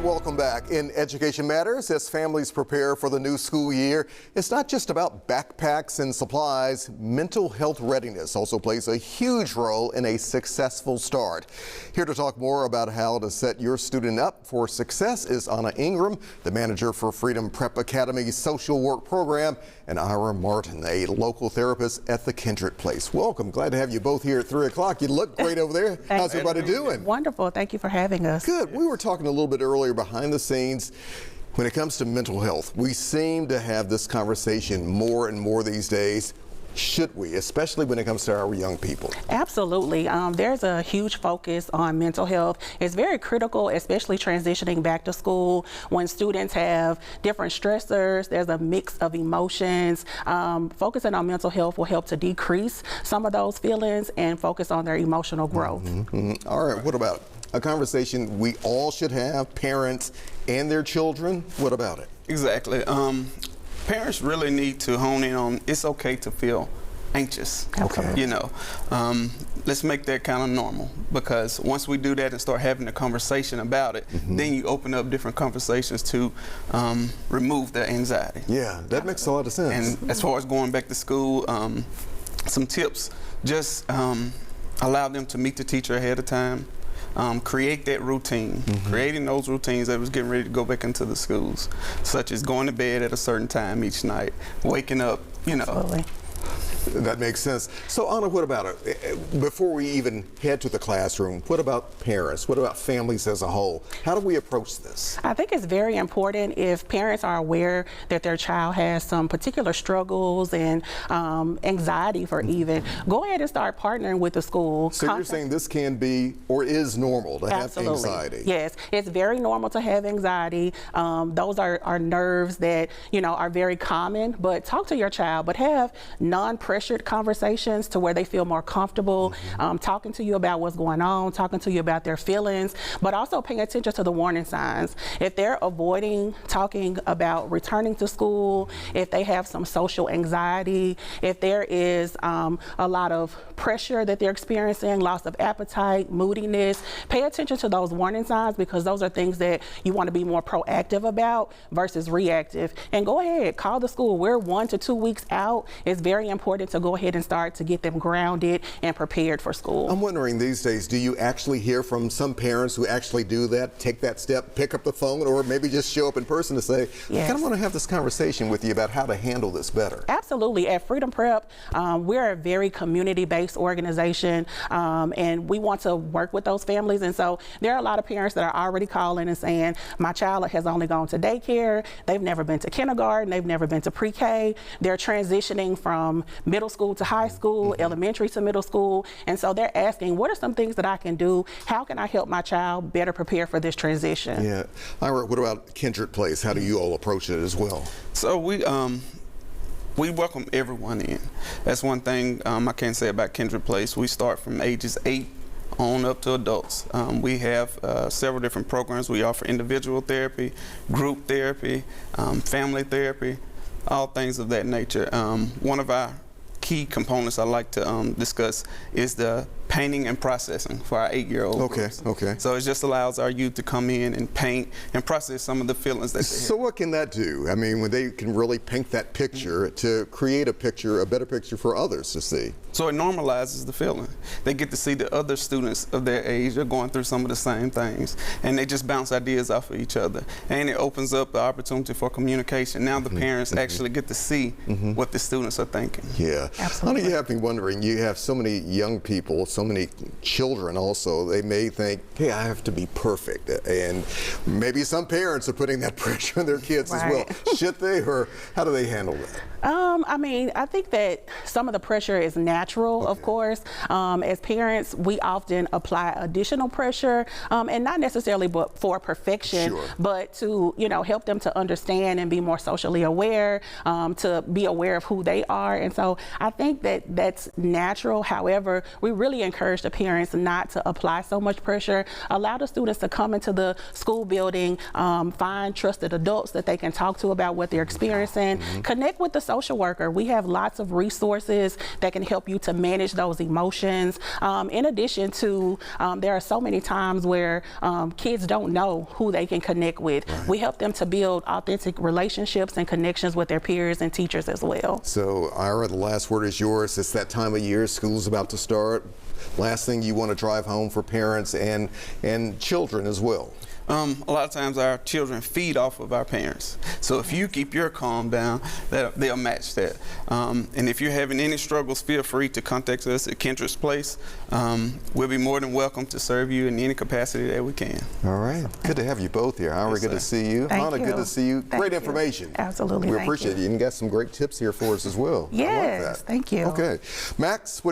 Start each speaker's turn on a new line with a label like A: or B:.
A: And welcome back. In Education Matters, as families prepare for the new school year, it's not just about backpacks and supplies. Mental health readiness also plays a huge role in a successful start. Here to talk more about how to set your student up for success is Anna Ingram, the manager for Freedom Prep Academy's social work program, and Ira Martin, a local therapist at the Kindred Place. Welcome. Glad to have you both here at 3 o'clock. You look great over there. How's everybody doing?
B: Wonderful. Thank you for having us.
A: Good. We were talking a little bit earlier behind the scenes. When it comes to mental health, we seem to have this conversation more and more these days. Should we, especially when it comes to our young people?
B: Absolutely. There's a huge focus on mental health. It's very critical, especially transitioning back to school when students have different stressors. There's a mix of emotions. Focusing on mental health will help to decrease some of those feelings and focus on their emotional growth.
A: All right, what about a conversation we all should have, parents and their children? What about it?
C: Exactly. Parents really need to hone in on it's okay to feel anxious.
A: Okay.
C: You know, let's make that kind of normal, because once we do that and start having a conversation about it, then you open up different conversations to remove the anxiety.
A: Yeah, that makes a lot of sense.
C: And as far as going back to school, some tips: just allow them to meet the teacher ahead of time. Create that routine. Creating those routines that was getting ready to go back into the schools, such as going to bed at a certain time each night, waking up, you know.
B: Absolutely.
A: That makes sense. So Anna, what about it? Before we even head to the classroom, what about parents? What about families as a whole? How do we approach this?
B: I think it's very important if parents are aware that their child has some particular struggles and anxiety for even, go ahead and start partnering with the school.
A: So you're saying this can be or is normal to have anxiety?
B: Yes, it's very normal to have anxiety. Those are nerves that, you know, are very common, but talk to your child, but have non-pressured conversations to where they feel more comfortable talking to you about what's going on, talking to you about their feelings, but also paying attention to the warning signs. If they're avoiding talking about returning to school, if they have some social anxiety, if there is a lot of pressure that they're experiencing, loss of appetite, moodiness, pay attention to those warning signs, because those are things that you want to be more proactive about versus reactive. And go ahead, call the school. We're 1 to 2 weeks out. It's very important to go ahead and start to get them grounded and prepared for school.
A: I'm wondering these days, do you actually hear from some parents who actually do that, take that step, pick up the phone, or maybe just show up in person to say, I kind of want to have this conversation with you about how to handle this better?
B: Absolutely. At Freedom Prep, we're a very community-based organization, and we want to work with those families. And so there are a lot of parents that are already calling and saying, my child has only gone to daycare, they've never been to kindergarten, they've never been to pre-K, they're transitioning from middle school to high school, elementary to middle school, and so they're asking, what are some things that I can do? How can I help my child better prepare for this transition?
A: Yeah. Ira, what about Kindred Place? How do you all approach it as well?
C: So we welcome everyone in. That's one thing I can say about Kindred Place. We start from ages 8 on up to adults. We have several different programs. We offer individual therapy, group therapy, family therapy, all things of that nature. One of our key components I like to discuss is the painting and processing for our 8-year-old groups.
A: Okay.
C: So it just allows our youth to come in and paint and process some of the feelings that they
A: So what can that do? I mean, when they can really paint that picture to create a picture, a better picture for others to see.
C: So it normalizes the feeling. They get to see the other students of their age are going through some of the same things, and they just bounce ideas off of each other. And it opens up the opportunity for communication. Now the parents actually get to see what the students are thinking.
A: Yeah.
B: Absolutely.
A: Honey, you have me wondering, you have so many young people, so many children also, they may think, hey, I have to be perfect. And maybe some parents are putting that pressure on their kids as well. Should they, or how do they handle that?
B: I mean, I think that some of the pressure is natural, of course. As parents, we often apply additional pressure, and not necessarily but for perfection, but to, you know, help them to understand and be more socially aware, to be aware of who they are. And so I think that that's natural. However, we really encourage the parents not to apply so much pressure. Allow the students to come into the school building, find trusted adults that they can talk to about what they're experiencing, connect with the social worker. We have lots of resources that can help you you to manage those emotions. In addition to, there are so many times where kids don't know who they can connect with.
A: Right.
B: We help them to build authentic relationships and connections with their peers and teachers as well.
A: So, Ira, the last word is yours. It's that time of year. School's about to start. Last thing you want to drive home for parents and children as well.
C: A lot of times our children feed off of our parents. So if you keep your calm down, they'll match that. And if you're having any struggles, feel free to contact us at Kendrick's Place. We'll be more than welcome to serve you in any capacity that we can.
A: All right. Good to have you both here. Ira,
C: Yes,
A: good to
C: sir.
A: see you.
B: Thank
A: Hannah,
B: you.
A: good to see you.
B: Thank
A: Great
B: you.
A: information.
B: Absolutely.
A: We
B: Thank
A: appreciate
B: you.
A: it. You got some great tips here for us as well. I like
B: Yes,
A: that.
B: thank you.
A: Okay. Max, what do you